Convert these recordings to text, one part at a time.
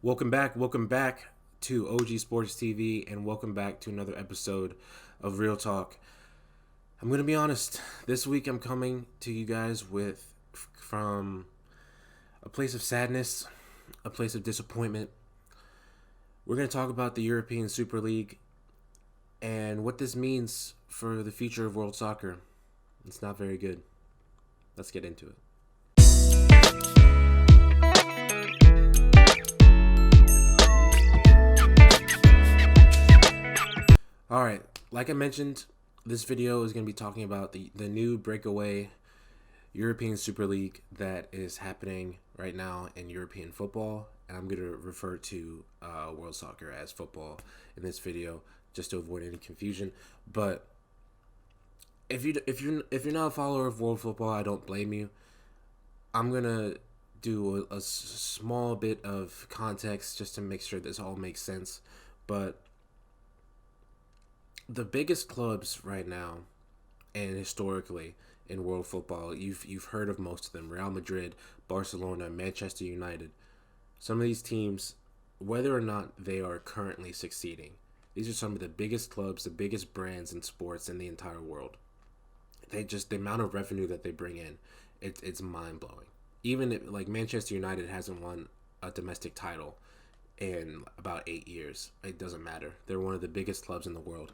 Welcome back to OG Sports TV, and welcome back to another episode of Real Talk. I'm gonna be honest. This week, I'm coming to you guys from a place of sadness, a place of disappointment. We're gonna talk about the European Super League and what this means for the future of world soccer. It's not very good. Let's get into it. All right, like I mentioned, this video is going to be talking about the new breakaway European Super League that is happening right now in European football. And I'm going to refer to world soccer as football in this video just to avoid any confusion. But if you're not a follower of world football, I don't blame you. I'm going to do a small bit of context just to make sure this all makes sense. But the biggest clubs right now and historically in world football, you've heard of most of them: Real Madrid, Barcelona, Manchester United. Some of these teams, whether or not they are currently succeeding, these are some of the biggest clubs, the biggest brands in sports in the entire world. The amount of revenue that they bring in, it's mind blowing. Even like Manchester United hasn't won a domestic title in about 8 years. It doesn't matter. They're one of the biggest clubs in the world.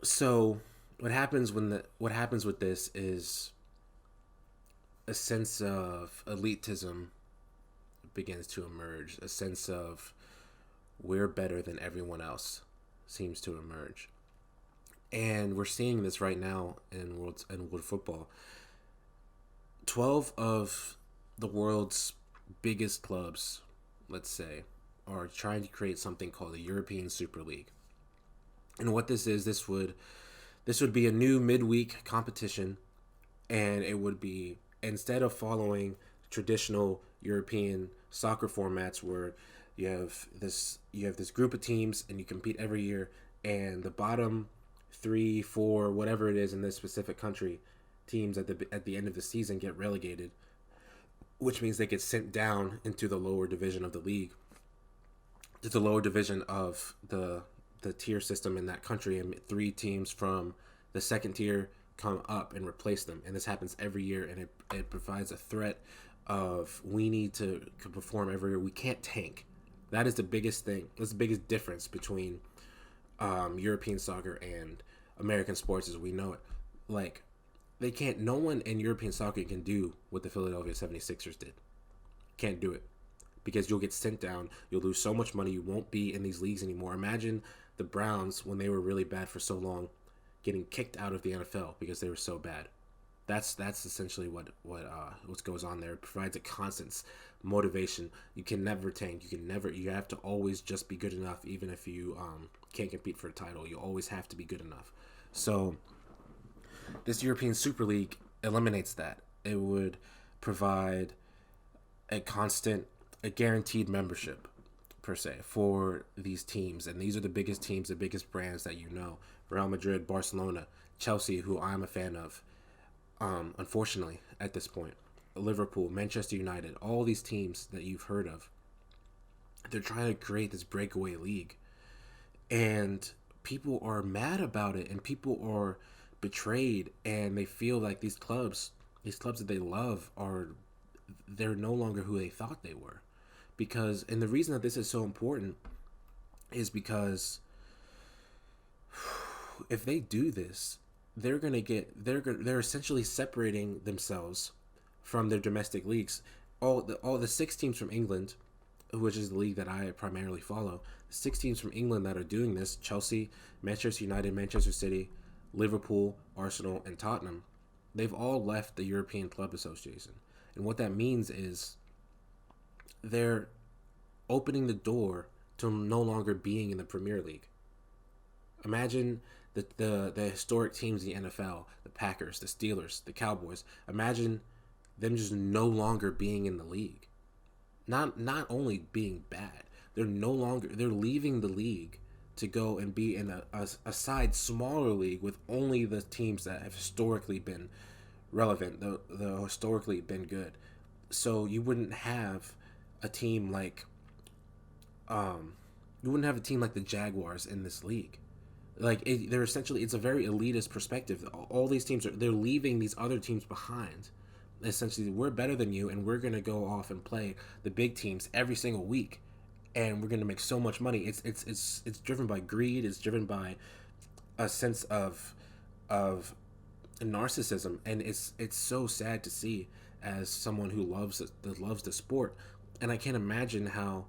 So what happens with this is a sense of elitism begins to emerge. A sense of we're better than everyone else seems to emerge. And we're seeing this right now in world football. 12 of the world's biggest clubs, let's say, are trying to create something called the European Super League. And what this would be a new midweek competition, and it would be, instead of following traditional European soccer formats where you have this group of teams and you compete every year, and the bottom 3, 4, whatever it is in this specific country, teams at the end of the season get relegated, which means they get sent down into the lower division of the league, to the lower division of the tier system in that country, and 3 teams from the second tier come up and replace them. And this happens every year, and it provides a threat of we need to perform every year. We can't tank. That is the biggest thing. That's the biggest difference between European soccer and American sports as we know it. Like, no one in European soccer can do what the Philadelphia 76ers did. Can't do it. Because you'll get sent down. You'll lose so much money. You won't be in these leagues anymore. Imagine the Browns, when they were really bad for so long, getting kicked out of the NFL because they were so bad. That's essentially what goes on there. It provides a constant motivation. You can never tank. You have to always just be good enough, even if you can't compete for a title. You always have to be good enough. So this European Super League eliminates that. It would provide a guaranteed membership, per se, for these teams. And these are the biggest teams, the biggest brands that you know: Real Madrid, Barcelona, Chelsea, who I'm a fan of, unfortunately, at this point, Liverpool, Manchester United, all these teams that you've heard of. They're trying to create this breakaway league. And people are mad about it, and people are betrayed, and they feel like these clubs that they love, they're no longer who they thought they were. And the reason that this is so important is because if they do this, they're essentially separating themselves from their domestic leagues. All the 6 teams from England, which is the league that I primarily follow, the 6 teams from England that are doing this: Chelsea, Manchester United, Manchester City, Liverpool, Arsenal, and Tottenham, they've all left the European Club Association. And what that means is they're opening the door to no longer being in the Premier League. Imagine the historic teams in the NFL, the Packers, the Steelers, the Cowboys. Imagine them just no longer being in the league. Not only being bad, they're leaving the league to go and be in a smaller league with only the teams that have historically been relevant, the historically been good. So you wouldn't have a team like you wouldn't have a team like the Jaguars in this league. They're essentially, it's a very elitist perspective. All these teams they're leaving these other teams behind. Essentially, we're better than you, and we're gonna go off and play the big teams every single week, and we're gonna make so much money. It's driven by greed. It's driven by a sense of narcissism, and it's so sad to see as someone who loves the sport. And I can't imagine how,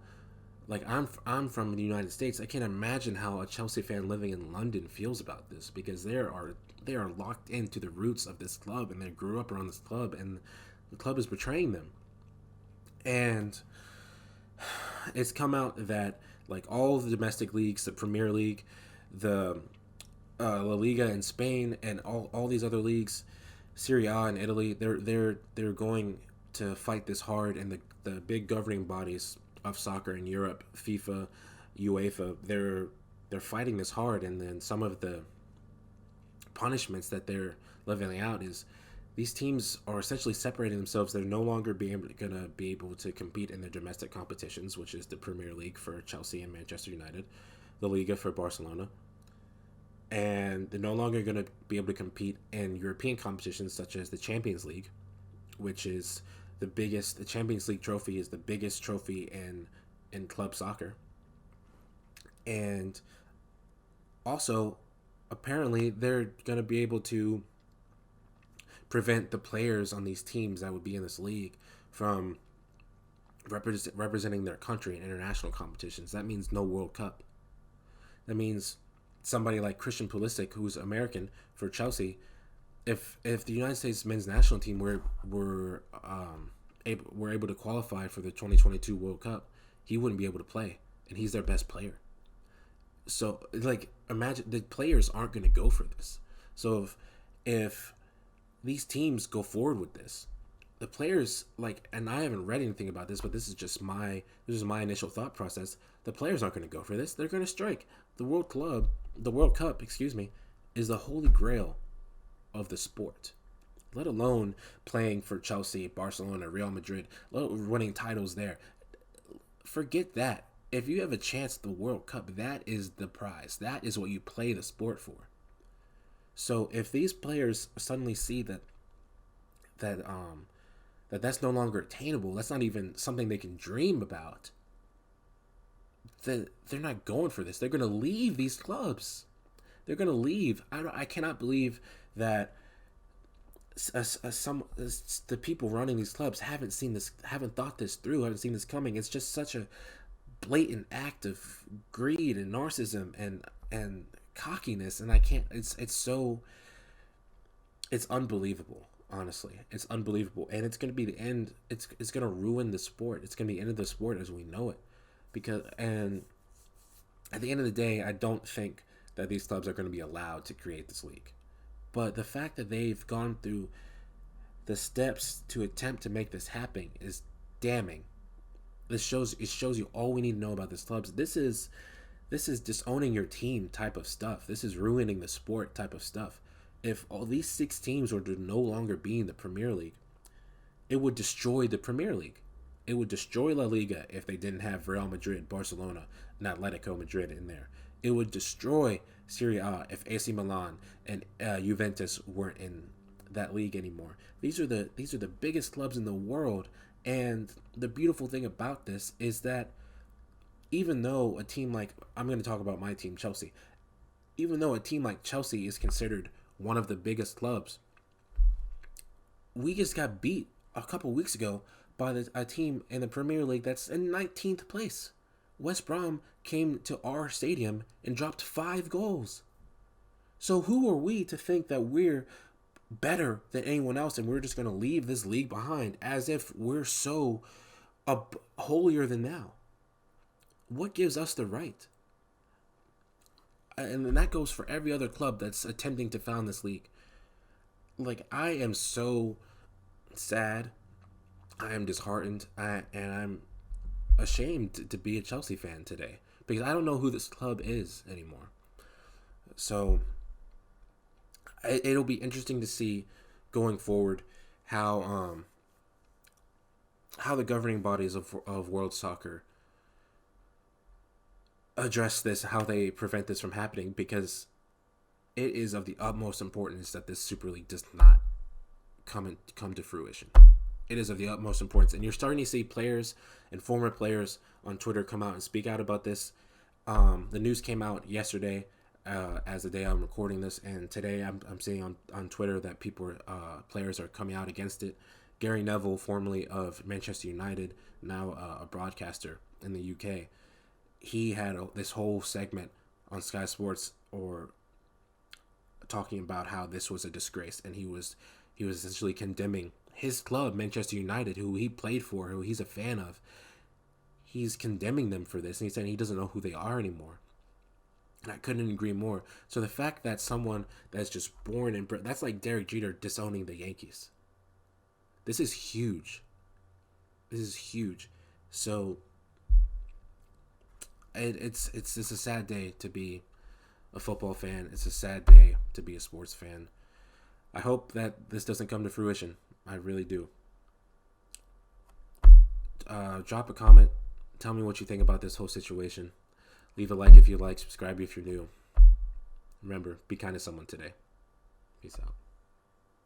like, I'm from the United States. I can't imagine how a Chelsea fan living in London feels about this, because they are locked into the roots of this club, and they grew up around this club, and the club is betraying them. And it's come out that, like, all the domestic leagues, the Premier League, the La Liga in Spain, and all these other leagues, Serie A in Italy, they're going to fight this hard, and the big governing bodies of soccer in Europe, FIFA, UEFA, they're fighting this hard. And then some of the punishments that they're leveling out is these teams are essentially separating themselves. They're no longer gonna be able to compete in their domestic competitions, which is the Premier League for Chelsea and Manchester United, the Liga for Barcelona, and they're no longer going to be able to compete in European competitions such as the Champions League, which is the biggest. The Champions League trophy is the biggest trophy in club soccer, and also apparently they're going to be able to prevent the players on these teams that would be in this league from representing their country in international competitions. That means no World Cup. That means somebody like Christian Pulisic, who's American for Chelsea, if the United States men's national team were able to qualify for the 2022 World Cup, he wouldn't be able to play, and he's their best player. So, like, imagine the players aren't going to go for this. So if these teams go forward with this, the players, like, and I haven't read anything about this, but this is my initial thought process. The players aren't going to go for this. They're going to strike. The World Cup, excuse me, is the holy grail of the sport. Let alone playing for Chelsea, Barcelona, Real Madrid, winning titles there. Forget that. If you have a chance at the World Cup, that is the prize. That is what you play the sport for. So if these players suddenly see that's no longer attainable, that's not even something they can dream about, then they're not going for this. They're going to leave these clubs. They're going to leave. I cannot believe that the people running these clubs haven't seen this, haven't thought this through, haven't seen this coming. It's just such a blatant act of greed and narcissism and cockiness, and I can't. It's unbelievable. Honestly, it's unbelievable, and it's going to be the end. It's going to ruin the sport. It's going to be the end of the sport as we know it. Because, and at the end of the day, I don't think that these clubs are going to be allowed to create this league. But the fact that they've gone through the steps to attempt to make this happen is damning. It shows you all we need to know about these clubs. This is disowning your team type of stuff. This is ruining the sport type of stuff. If all these 6 teams were to no longer be in the Premier League, it would destroy the Premier League. It would destroy La Liga if they didn't have Real Madrid, Barcelona, and Atletico Madrid in there. It would destroy Serie A if AC Milan and Juventus weren't in that league anymore. These are the biggest clubs in the world, and the beautiful thing about this is that even though a team like, I'm going to talk about my team, Chelsea, even though a team like Chelsea is considered one of the biggest clubs, we just got beat a couple weeks ago by a team in the Premier League that's in 19th place. West Brom came to our stadium and dropped 5 goals. So who are we to think that we're better than anyone else and we're just going to leave this league behind as if we're so holier than thou? What gives us the right? And that goes for every other club that's attempting to found this league. Like, I am so sad. I am disheartened. And I'm ashamed to be a Chelsea fan today, because I don't know who this club is anymore. So it'll be interesting to see going forward how the governing bodies of world soccer address this, how they prevent this from happening, because it is of the utmost importance that this Super League does not come to fruition. It is of the utmost importance, and you're starting to see players and former players on Twitter come out and speak out about this. The news came out yesterday, as the day I'm recording this, and today I'm seeing on Twitter that players are coming out against it. Gary Neville, formerly of Manchester United, now a broadcaster in the UK, he had this whole segment on Sky Sports or talking about how this was a disgrace, and he was essentially condemning his club, Manchester United, who he played for, who he's a fan of. He's condemning them for this, and he's saying he doesn't know who they are anymore. And I couldn't agree more. So the fact that someone that's just born in Britain, that's like Derek Jeter disowning the Yankees. This is huge. This is huge. So it's a sad day to be a football fan. It's a sad day to be a sports fan. I hope that this doesn't come to fruition. I really do. Drop a comment. Tell me what you think about this whole situation. Leave a like if you like. Subscribe if you're new. Remember, be kind to someone today. Peace out.